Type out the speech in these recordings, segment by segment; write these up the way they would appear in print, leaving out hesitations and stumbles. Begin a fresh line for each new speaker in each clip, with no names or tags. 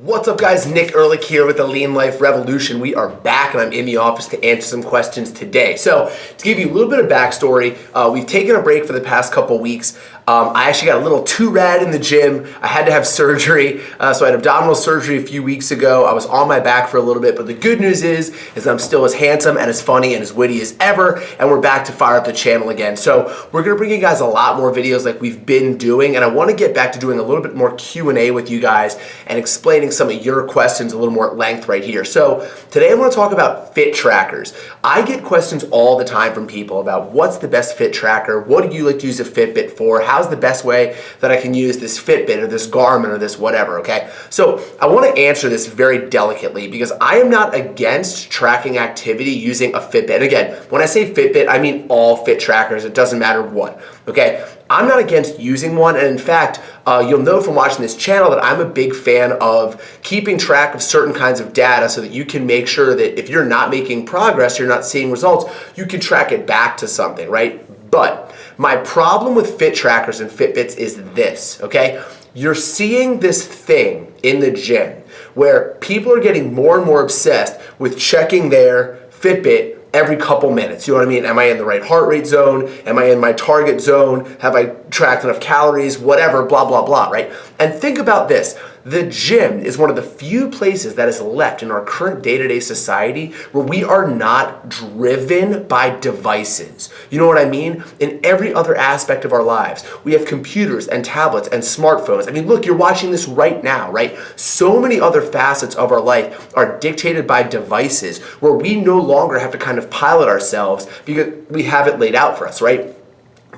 What's up guys, Nick Ehrlich here with the Lean Life Revolution. We are back and I'm in the office to answer some questions today. So to give you a little bit of backstory, we've taken a break for the past couple weeks. I actually got a little too rad in the gym. I had to have surgery. So I had abdominal surgery a few weeks ago. I was on my back for a little bit, but the good news is I'm still as handsome and as funny and as witty as ever, and we're back to fire up the channel again. So we're gonna bring you guys a lot more videos like we've been doing, and I wanna get back to doing a little bit more Q&A with you guys and explaining some of your questions a little more at length right here. So today I wanna talk about fit trackers. I get questions all the time from people about what's the best fit tracker, what do you like to use a Fitbit for, how's the best way that I can use this Fitbit or this Garmin or this whatever, okay? So I wanna answer this very delicately because I am not against tracking activity using a Fitbit. And again, when I say Fitbit, I mean all fit trackers, it doesn't matter what, okay? I'm not against using one, and in fact, you'll know from watching this channel that I'm a big fan of keeping track of certain kinds of data so that you can make sure that if you're not making progress, you're not seeing results, you can track it back to something, right? But my problem with fit trackers and Fitbits is this, okay? You're seeing this thing in the gym where people are getting more and more obsessed with checking their Fitbit every couple minutes. You know what I mean? Am I in the right heart rate zone? Am I in my target zone? Have I tracked enough calories? Whatever, blah, blah, blah, right? And think about this. The gym is one of the few places that is left in our current day-to-day society where we are not driven by devices. You know what I mean? In every other aspect of our lives, we have computers and tablets and smartphones. I mean, look, you're watching this right now, right? So many other facets of our life are dictated by devices where we no longer have to kind of pilot ourselves because we have it laid out for us, right?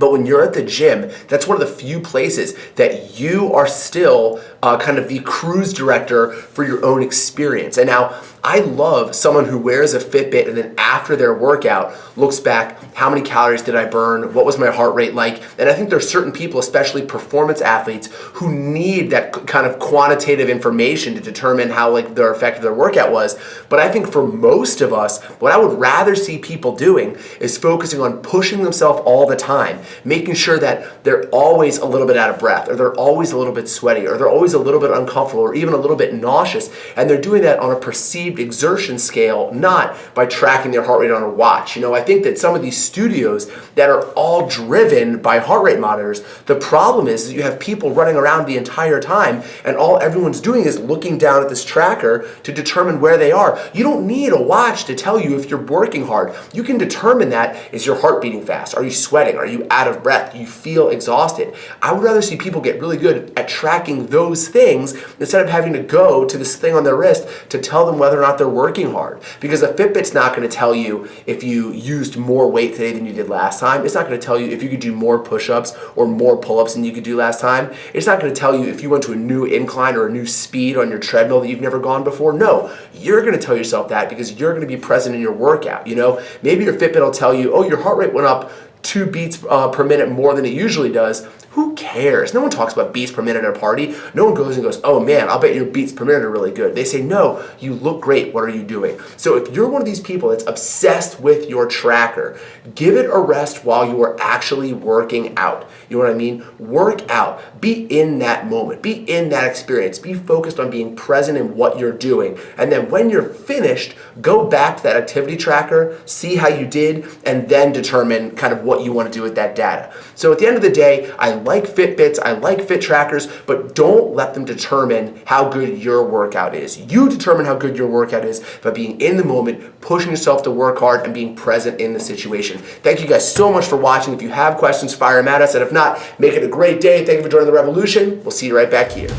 But when you're at the gym, that's one of the few places that you are still kind of the cruise director for your own experience. And now, I love someone who wears a Fitbit and then after their workout looks back, how many calories did I burn? What was my heart rate like? And I think there's certain people, especially performance athletes, who need that kind of quantitative information to determine how their effective their workout was. But I think for most of us, what I would rather see people doing is focusing on pushing themselves all the time, making sure that they're always a little bit out of breath, or they're always a little bit sweaty, or they're always a little bit uncomfortable, or even a little bit nauseous. And they're doing that on a perceived exertion scale, not by tracking their heart rate on a watch. You know, I think that some of these studios that are all driven by heart rate monitors, the problem is that you have people running around the entire time and all everyone's doing is looking down at this tracker to determine where they are. You don't need a watch to tell you if you're working hard. You can determine that. Is your heart beating fast? Are you sweating? Are you out of breath? Do you feel exhausted? I would rather see people get really good at tracking those things instead of having to go to this thing on their wrist to tell them whether or not they're working hard. Because a Fitbit's not going to tell you if you used more weight today than you did last time. It's not going to tell you if you could do more push-ups or more pull-ups than you could do last time. It's not going to tell you if you went to a new incline or a new speed on your treadmill that you've never gone before. No, you're going to tell yourself that because you're going to be present in your workout. You know, maybe your Fitbit will tell you, oh, your heart rate went up 2 beats per minute more than it usually does. Who cares? No one talks about beats per minute at a party. No one goes and goes, oh man, I'll bet your beats per minute are really good. They say, no, you look great. What are you doing? So if you're one of these people that's obsessed with your tracker, give it a rest while you are actually working out. You know what I mean? Work out. Be in that moment. Be in that experience. Be focused on being present in what you're doing. And then when you're finished, go back to that activity tracker, see how you did, and then determine kind of what you want to do with that data. So at the end of the day, I like Fitbits, I like fit trackers, but don't let them determine how good your workout is. You determine how good your workout is by being in the moment, pushing yourself to work hard, and being present in the situation. Thank you guys so much for watching. If you have questions, fire them at us, and if not, make it a great day. Thank you for joining the revolution. We'll see you right back here.